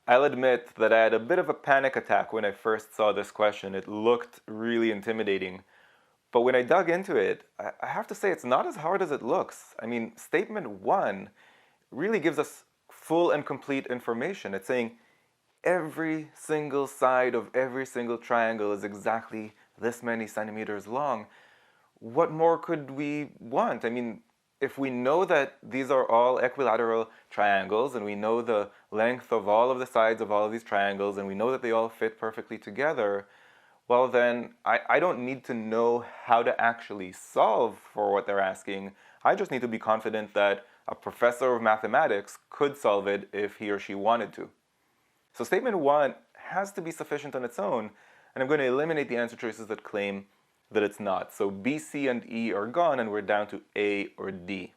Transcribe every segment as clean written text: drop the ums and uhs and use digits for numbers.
I'll admit that I had a bit of a panic attack when I first saw this question. It looked really intimidating. But when I dug into it, I have to say it's not as hard as it looks. I mean, statement 1 really gives us full and complete information. It's saying every single side of every single triangle is exactly this many centimeters long. What more could we want? I mean, if we know that these are all equilateral triangles, and we know the length of all of the sides of all of these triangles, and we know that they all fit perfectly together, well then, I don't need to know how to actually solve for what they're asking. I just need to be confident that a professor of mathematics could solve it if he or she wanted to. So statement 1 has to be sufficient on its own, and I'm going to eliminate the answer choices that claim that it's not. So B, C, and E are gone, and we're down to A or D.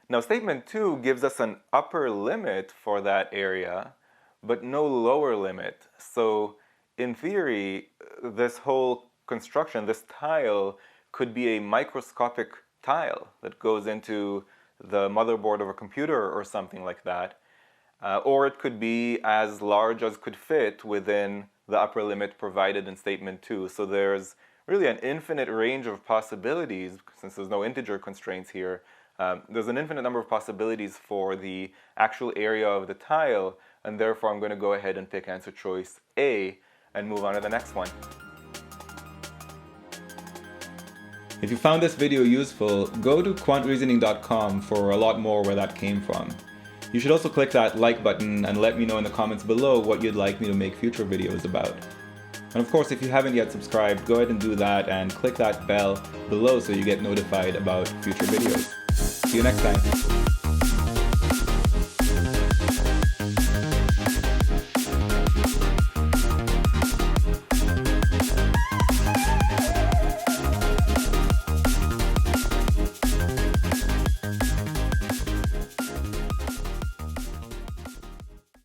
Now statement 2 gives us an upper limit for that area, but no lower limit. So in theory, this whole construction, this tile, could be a microscopic tile that goes into the motherboard of a computer or something like that. Or it could be as large as could fit within the upper limit provided in statement 2. So there's really an infinite range of possibilities, since there's no integer constraints here. There's an infinite number of possibilities for the actual area of the tile, and therefore I'm going to go ahead and pick answer choice A and move on to the next one. If you found this video useful, go to quantreasoning.com for a lot more where that came from. You should also click that like button and let me know in the comments below what you'd like me to make future videos about. And of course, if you haven't yet subscribed, go ahead and do that and click that bell below so you get notified about future videos. See you next time.